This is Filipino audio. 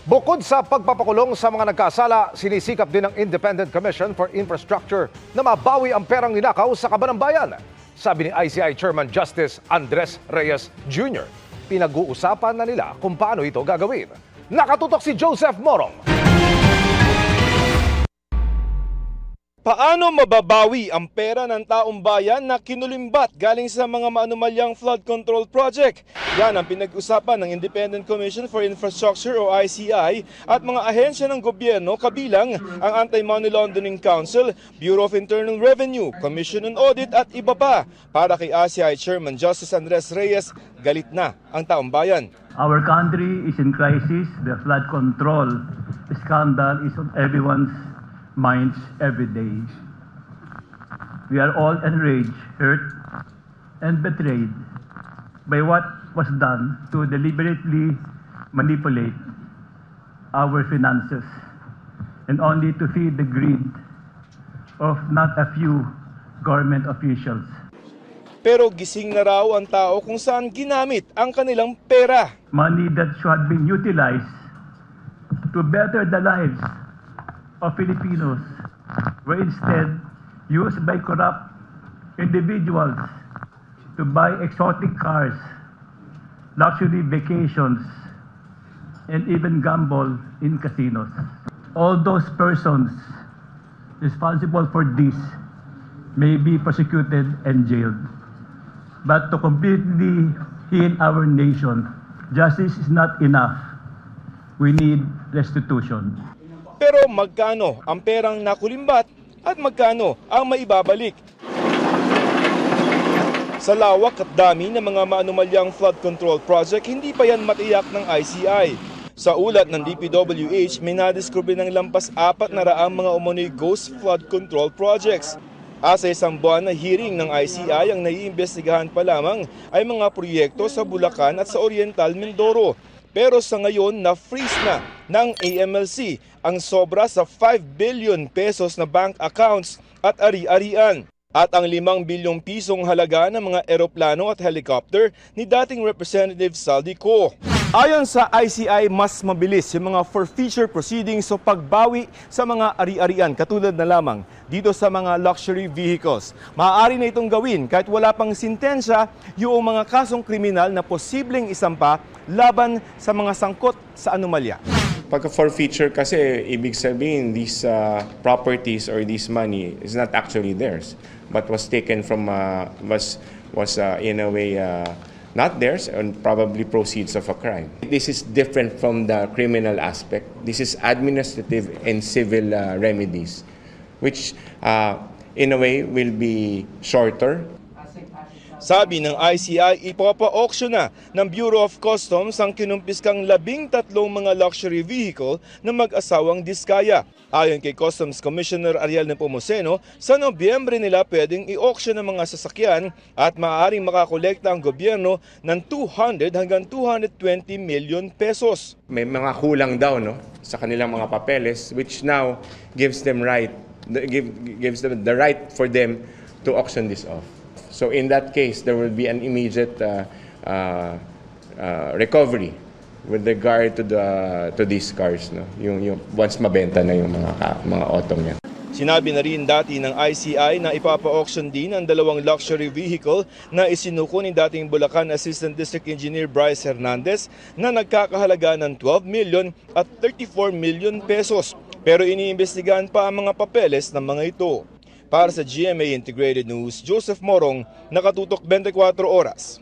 Bukod sa pagpapakulong sa mga nagkasala, sinisikap din ng Independent Commission for Infrastructure na mabawi ang perang ninakaw sa kaban ng bayan. Sabi ni ICI Chairman Justice Andres Reyes Jr., pinag-uusapan na nila kung paano ito gagawin. Nakatutok si Joseph Morong. Paano mababawi ang pera ng taong bayan na kinulimbat galing sa mga maanumalyang flood control project? Yan ang pinag-usapan ng Independent Commission for Infrastructure o ICI at mga ahensya ng gobyerno kabilang ang Anti-Money Laundering Council, Bureau of Internal Revenue, Commission on Audit at iba pa. Para kay ICI Chairman Justice Andres Reyes, galit na ang taong bayan. Our country is in crisis. The flood control scandal is on everyone's minds every day. We are all enraged, hurt, and betrayed by what was done to deliberately manipulate our finances and only to feed the greed of not a few government officials. Pero gising na raw ang tao kung saan ginamit ang kanilang pera. Money that should have been utilized to better the lives of Filipinos were instead used by corrupt individuals to buy exotic cars, luxury vacations, and even gamble in casinos. All those persons responsible for this may be prosecuted and jailed. But to completely heal our nation, justice is not enough. We need restitution. Pero magkano ang perang nakulimbat at magkano ang maibabalik? Sa lawak at dami ng mga maanumalyang flood control project, hindi pa yan matiyak ng ICI. Sa ulat ng DPWH, may nadiskubre ng lampas 400 mga umano'y ghost flood control projects. Sa isang buwan na hearing ng ICI, ang naiimbestigahan pa lamang ay mga proyekto sa Bulacan at sa Oriental Mindoro. Pero sa ngayon, na-freeze na ng AMLC ang sobra sa 5 billion pesos na bank accounts at ari-arian. At ang 5 bilyong pisong halaga ng mga eroplano at helicopter ni dating Representative Saldi Co. Ayon sa ICI, mas mabilis yung mga forfeiture proceedings o pagbawi sa mga ari-arian katulad na lamang dito sa mga luxury vehicles. Maaari na itong gawin kahit wala pang sintensya yung mga kasong kriminal na posibleng isampa laban sa mga sangkot sa anomalya. Pagka forfeiture kasi, ibig sabihin these properties or this money is not actually theirs, but was taken from, was in a way not theirs and probably proceeds of a crime. This is different from the criminal aspect. This is administrative and civil remedies, which in a way will be shorter. Sabi ng ICI, ipapa-auction na ng Bureau of Customs ang kinumpiskang 13 mga luxury vehicle na mag-asawang diskaya. Ayon kay Customs Commissioner Ariel Nepomuceno, sa Nobyembre nila pwedeng i-auction ang mga sasakyan at maaaring makakolekta ang gobyerno ng 200 hanggang 220 million pesos. May mga kulang daw sa kanilang mga papeles, which now gives them gives them the right for them to auction this off. So in that case, there will be an immediate recovery with regard to these cars, yung once mabenta na yung mga auto niya. Sinabi na rin dati ng ICI na ipapa-auction din ang 2 luxury vehicle na isinuko ni dating Bulacan Assistant District Engineer Bryce Hernandez na nagkakahalaga ng 12 million at 34 million pesos. Pero iniimbestigahan pa ang mga papeles ng mga ito. Para sa GMA Integrated News, Joseph Morong, Nakatutok 24 Oras.